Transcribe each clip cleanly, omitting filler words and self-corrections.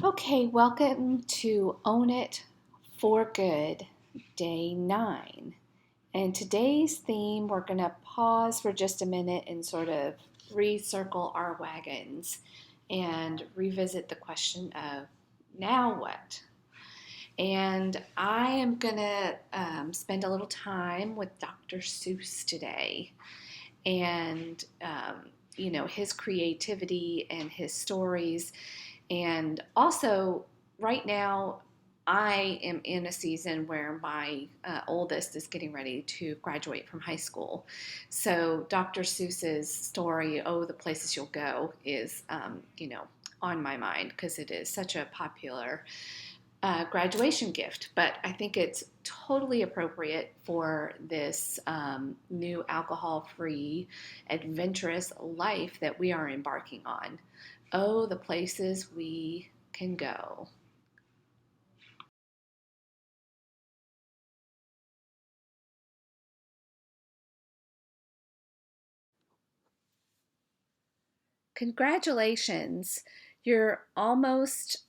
Okay, welcome to Own It for Good, Day 9. And today's theme, we're going to pause for just a minute and sort of recircle our wagons and revisit the question of now what? And I am going to spend a little time with Dr. Seuss today and, his creativity and his stories and also, right now, I am in a season where my oldest is getting ready to graduate from high school. So, Dr. Seuss's story, Oh, the Places You'll Go, is, on my mind because it is such a popular graduation gift. But I think it's totally appropriate for this new alcohol free, adventurous life that we are embarking on. Oh, the places we can go. Congratulations. You're almost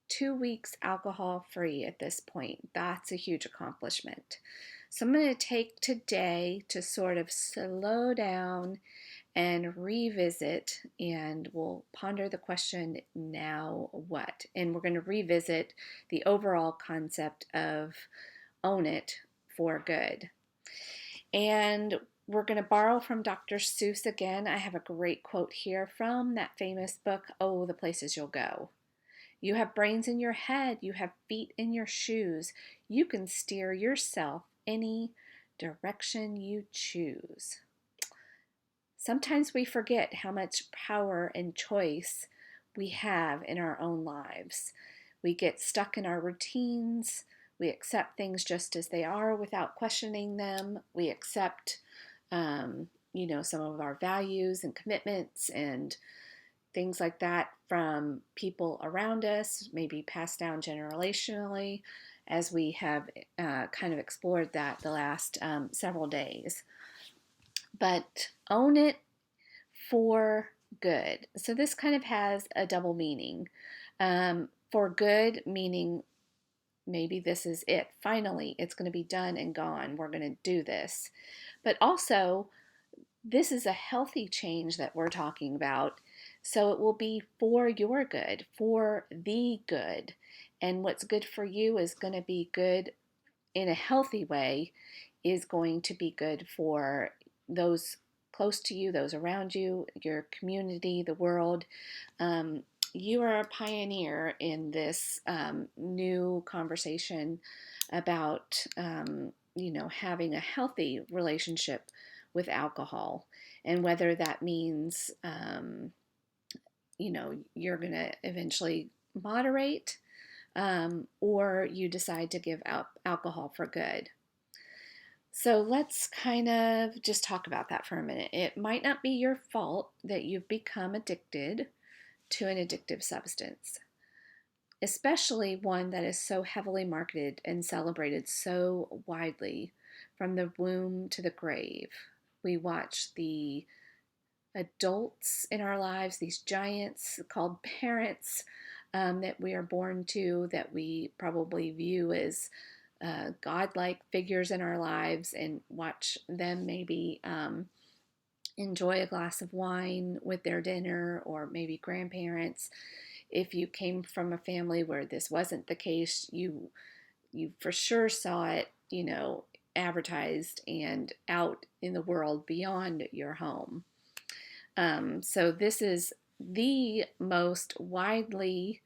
2 weeks alcohol free at this point. That's a huge accomplishment. So I'm going to take today to sort of slow down and revisit, and we'll ponder the question, now what? And we're going to revisit the overall concept of own it for good. And we're going to borrow from Dr. Seuss again. I have a great quote here from that famous book, Oh, the Places You'll Go. You have brains in your head, you have feet in your shoes. You can steer yourself any direction you choose. Sometimes we forget how much power and choice we have in our own lives. We get stuck in our routines. We accept things just as they are without questioning them. We accept, some of our values and commitments and things like that from people around us, maybe passed down generationally, as we have kind of explored that the last several days. But own it for good. So this kind of has a double meaning. For good, meaning maybe this is it. Finally, it's going to be done and gone. We're going to do this. But also, this is a healthy change that we're talking about. So it will be for your good, for the good. And what's good for you is going to be good in a healthy way, is going to be good for those close to you, those around you, your community, the world. Um, you are a pioneer in this new conversation about, having a healthy relationship with alcohol, and whether that means, you're going to eventually moderate, or you decide to give up alcohol for good. So let's kind of just talk about that for a minute. It might not be your fault that you've become addicted to an addictive substance, especially one that is so heavily marketed and celebrated so widely from the womb to the grave. We watch the adults in our lives, these giants called parents, that we are born to, that we probably view as godlike figures in our lives, and watch them maybe enjoy a glass of wine with their dinner, or maybe grandparents. If you came from a family where this wasn't the case, you for sure saw it, advertised and out in the world beyond your home. So this is the most widely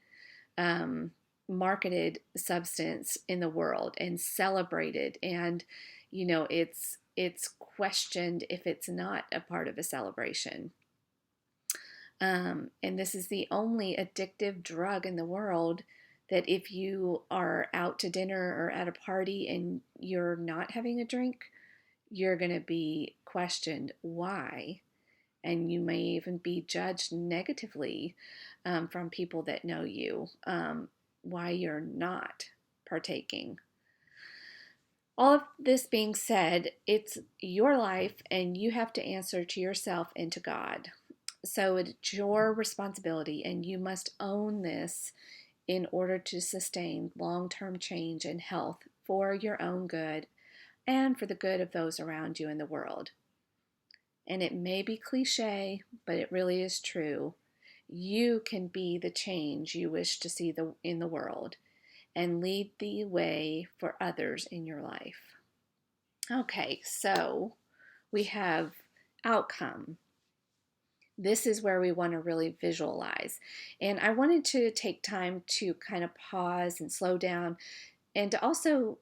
um, marketed substance in the world and celebrated, and it's questioned if it's not a part of a celebration. And this is the only addictive drug in the world that if you are out to dinner or at a party and you're not having a drink, you're going to be questioned why, and you may even be judged negatively from people that know you, why you're not partaking. All of this being said, it's your life and you have to answer to yourself and to God. So it's your responsibility, and you must own this in order to sustain long-term change and health for your own good and for the good of those around you in the world. And it may be cliche, but it really is true. You can be the change you wish to see in the world and lead the way for others in your life. Okay, so we have outcome. This is where we want to really visualize. And I wanted to take time to kind of pause and slow down and to also,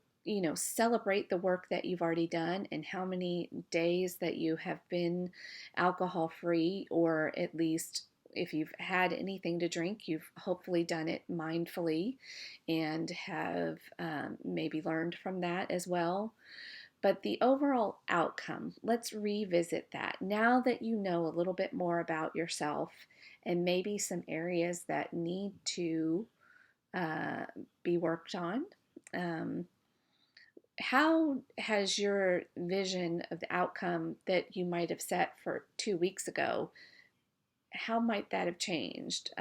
celebrate the work that you've already done and how many days that you have been alcohol free, or at least if you've had anything to drink, you've hopefully done it mindfully and have maybe learned from that as well. But the overall outcome, let's revisit that. Now that you know a little bit more about yourself and maybe some areas that need to uh, be worked on, um, how has your vision of the outcome that you might have set for 2 weeks ago, how might that have changed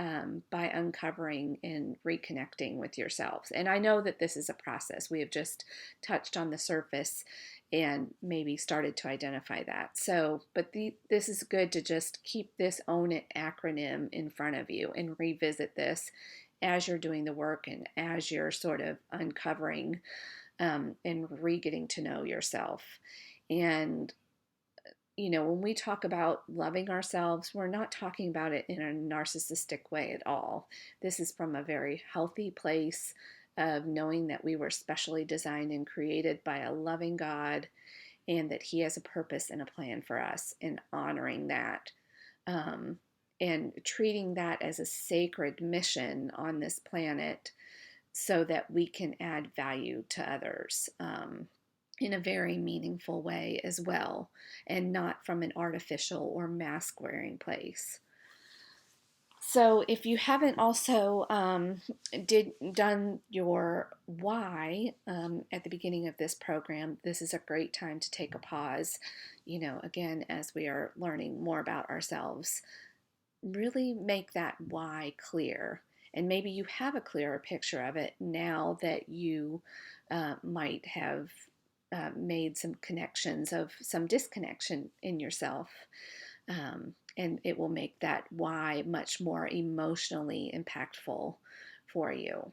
by uncovering and reconnecting with yourselves? And I know that this is a process. We have just touched on the surface and maybe started to identify that. So, but this is good to just keep this Own It acronym in front of you and revisit this as you're doing the work and as you're sort of uncovering and getting to know yourself. And when we talk about loving ourselves, we're not talking about it in a narcissistic way at all. This is from a very healthy place of knowing that we were specially designed and created by a loving God and that He has a purpose and a plan for us, and honoring that and treating that as a sacred mission on this planet so that we can add value to others. In a very meaningful way as well, and not from an artificial or mask wearing place. So if you haven't also done your why at the beginning of this program, this is a great time to take a pause. Again, as we are learning more about ourselves, really make that why clear. And maybe you have a clearer picture of it now that you might have made some connections of some disconnection in yourself. And it will make that why much more emotionally impactful for you.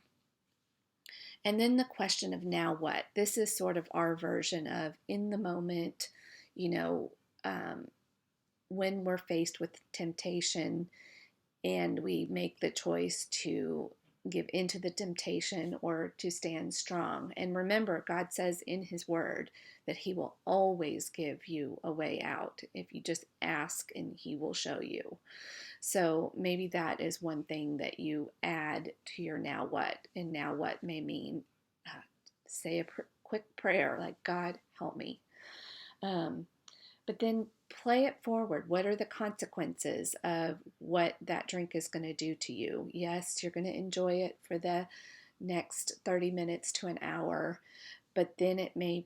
And then the question of now what? This is sort of our version of in the moment, when we're faced with temptation and we make the choice to give into the temptation or to stand strong. And remember, God says in His Word that He will always give you a way out if you just ask, and He will show you. So maybe that is one thing that you add to your now what. And now what may mean say a quick prayer like, God, help me. But then play it forward. What are the consequences of what that drink is going to do to you? Yes, you're going to enjoy it for the next 30 minutes to an hour, but then it may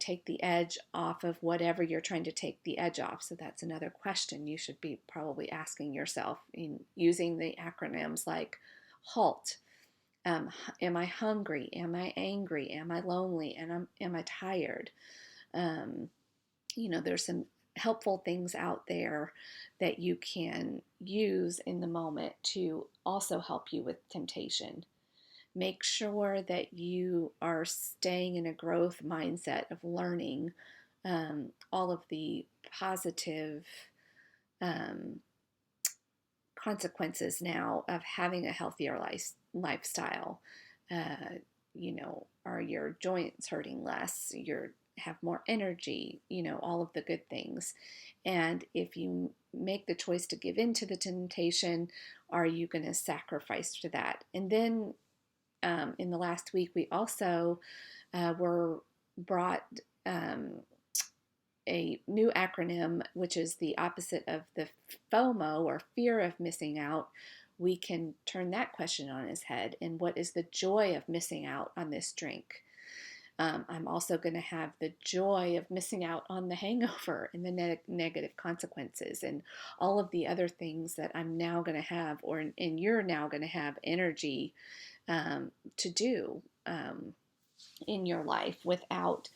take the edge off of whatever you're trying to take the edge off. So that's another question you should be probably asking yourself in using the acronyms like HALT. Am I hungry? Am I angry? Am I lonely? And am I tired? There's some helpful things out there that you can use in the moment to also help you with temptation. Make sure that you are staying in a growth mindset of learning all of the positive consequences now of having a healthier lifestyle. Are your joints hurting less? You have more energy, all of the good things. And if you make the choice to give in to the temptation, are you going to sacrifice to that? And then in the last week, we also were brought a new acronym, which is the opposite of the FOMO, or fear of missing out. We can turn that question on its head. And what is the joy of missing out on this drink? I'm also going to have the joy of missing out on the hangover and the negative consequences and all of the other things that I'm now going to have, and you're now going to have energy to do in your life without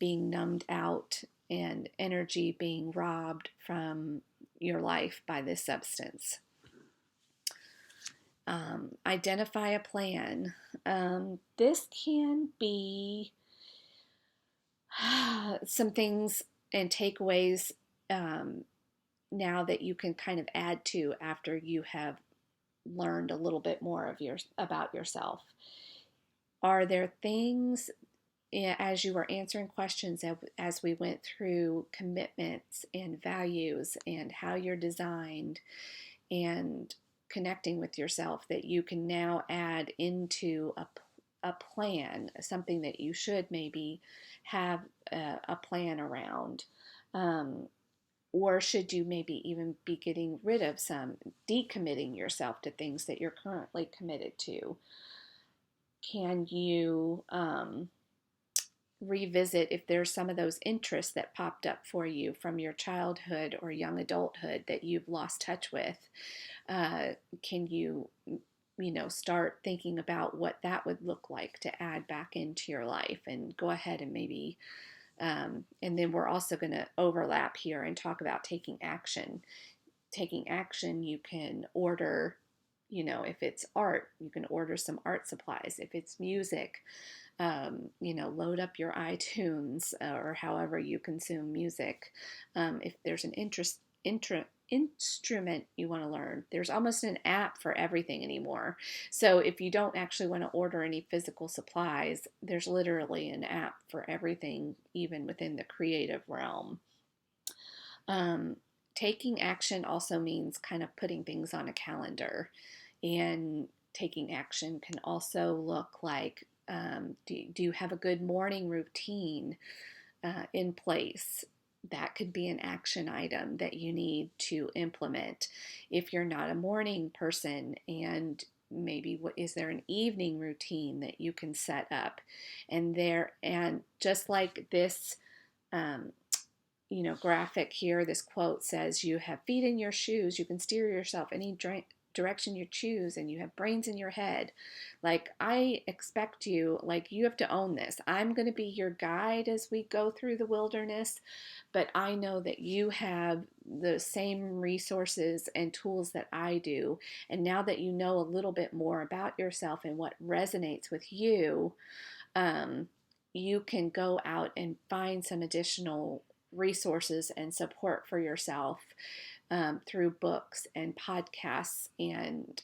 being numbed out and energy being robbed from your life by this substance. Identify a plan. This can be some things and takeaways now that you can kind of add to after you have learned a little bit more about yourself. Are there things, as you were answering questions as we went through commitments and values and how you're designed and connecting with yourself, that you can now add into a plan, something that you should maybe have a plan around? Or should you maybe even be getting rid of some, decommitting yourself to things that you're currently committed to? Can you revisit if there's some of those interests that popped up for you from your childhood or young adulthood that you've lost touch with? Can you, start thinking about what that would look like to add back into your life, and go ahead and maybe, and then we're also going to overlap here and talk about taking action. Taking action, you can order, if it's art, you can order some art supplies. If it's music, load up your iTunes or however you consume music. If there's an instrument you want to learn, there's almost an app for everything anymore. So if you don't actually want to order any physical supplies, there's literally an app for everything, even within the creative realm. Taking action also means kind of putting things on a calendar, and taking action can also look like, do you have a good morning routine in place? That could be an action item that you need to implement. If you're not a morning person, and maybe is there an evening routine that you can set up? And just like this graphic here, this quote says, you have feet in your shoes, you can steer yourself any direction you choose, and you have brains in your head. Like, I expect you, like, you have to own this. I'm going to be your guide as we go through the wilderness, but I know that you have the same resources and tools that I do. And now that you know a little bit more about yourself and what resonates with you, you can go out and find some additional resources and support for yourself through books and podcasts and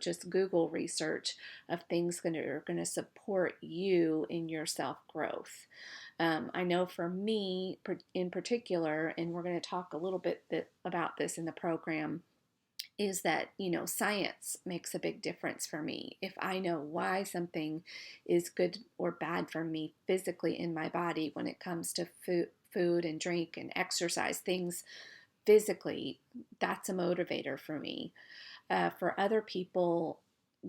just Google research of things that are going to support you in your self-growth. I know for me in particular, and we're going to talk a little bit about this in the program, is that, science makes a big difference for me. If I know why something is good or bad for me physically in my body when it comes to food and drink and exercise, things physically, that's a motivator for me. For other people,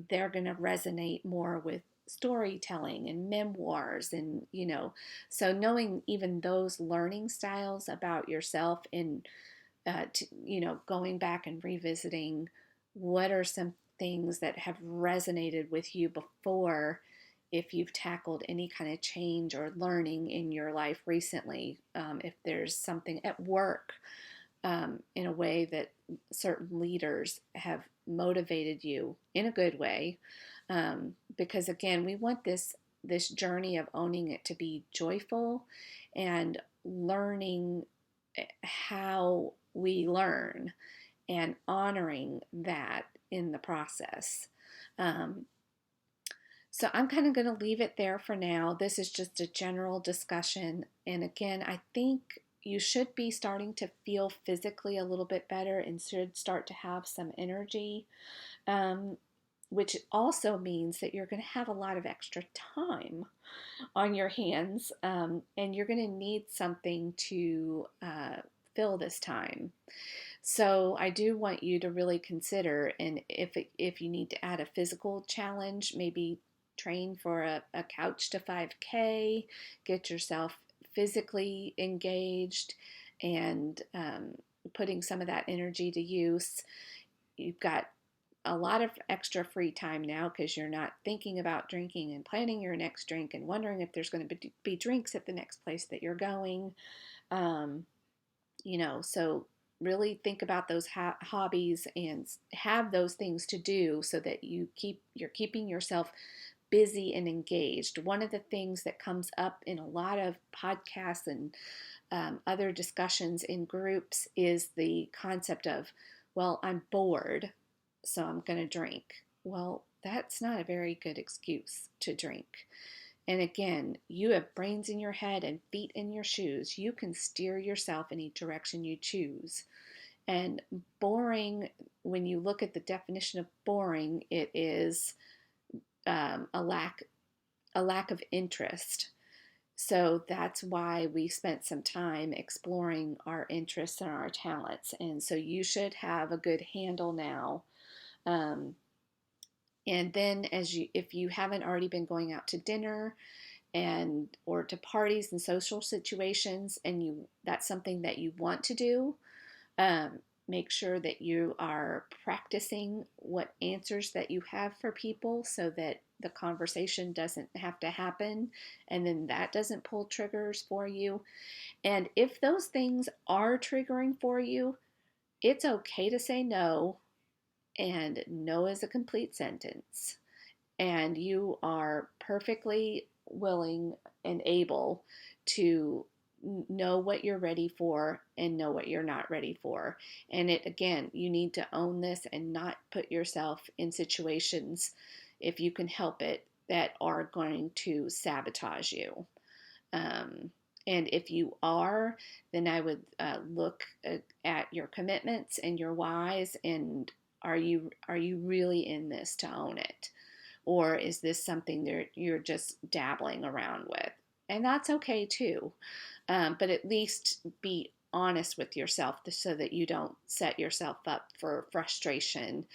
they're going to resonate more with storytelling and memoirs, and so knowing even those learning styles about yourself, and going back and revisiting what are some things that have resonated with you before, if you've tackled any kind of change or learning in your life recently, if there's something at work, in a way that certain leaders have motivated you in a good way, because again, we want this journey of owning it to be joyful and learning how we learn and honoring that in the process. So I'm kind of going to leave it there for now. This is just a general discussion. And again, I think you should be starting to feel physically a little bit better and should start to have some energy, which also means that you're going to have a lot of extra time on your hands, and you're going to need something to fill this time. So I do want you to really consider, and if you need to add a physical challenge, maybe train for a couch to 5K, get yourself physically engaged and putting some of that energy to use. You've got a lot of extra free time now because you're not thinking about drinking and planning your next drink and wondering if there's going to be drinks at the next place that you're going. Um, so really think about those hobbies and have those things to do so that you're keeping yourself busy and engaged. One of the things that comes up in a lot of podcasts and other discussions in groups is the concept of, well, I'm bored, so I'm going to drink. Well, that's not a very good excuse to drink. And again, you have brains in your head and feet in your shoes. You can steer yourself in any direction you choose. And boring, when you look at the definition of boring, it is a lack of interest. So that's why we spent some time exploring our interests and our talents. And so you should have a good handle now. And then if you haven't already been going out to dinner or to parties and social situations, and that's something that you want to do, make sure that you are practicing what answers that you have for people so that the conversation doesn't have to happen and then that doesn't pull triggers for you. And if those things are triggering for you, it's okay to say no, and no is a complete sentence. And you are perfectly willing and able to know what you're ready for and know what you're not ready for. And again, you need to own this and not put yourself in situations, if you can help it, that are going to sabotage you. And if you are, then I would look at your commitments and your whys, and are you really in this to own it? Or is this something that you're just dabbling around with? And that's okay too. But at least be honest with yourself so that you don't set yourself up for frustration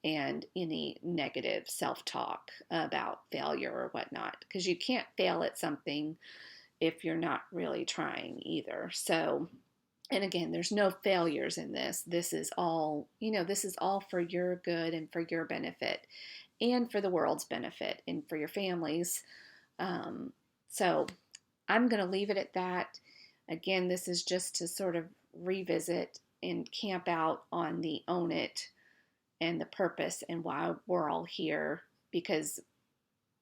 and any negative self-talk about failure or whatnot. Because you can't fail at something if you're not really trying either. So, and again, there's no failures in this. This is all for your good and for your benefit and for the world's benefit and for your families. So I'm going to leave it at that. Again, this is just to sort of revisit and camp out on the own it and the purpose and why we're all here. Because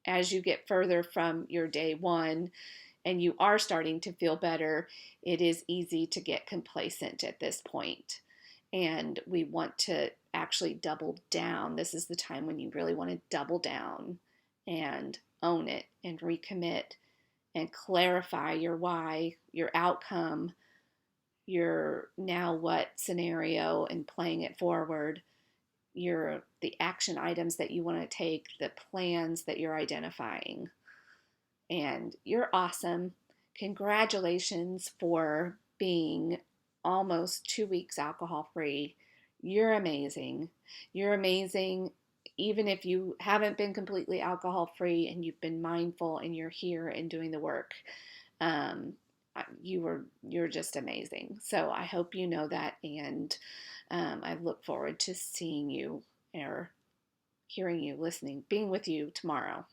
as you get further from your day one and you are starting to feel better, it is easy to get complacent at this point. And we want to actually double down. This is the time when you really want to double down and own it and recommit and clarify your why, your outcome, your now what scenario, and playing it forward, the action items that you want to take, the plans that you're identifying. And you're awesome. Congratulations for being almost 2 weeks alcohol free. You're amazing. You're amazing. Even if you haven't been completely alcohol free and you've been mindful and you're here and doing the work, you're just amazing. So I hope you know that, and I look forward to seeing you or hearing you, listening, being with you tomorrow.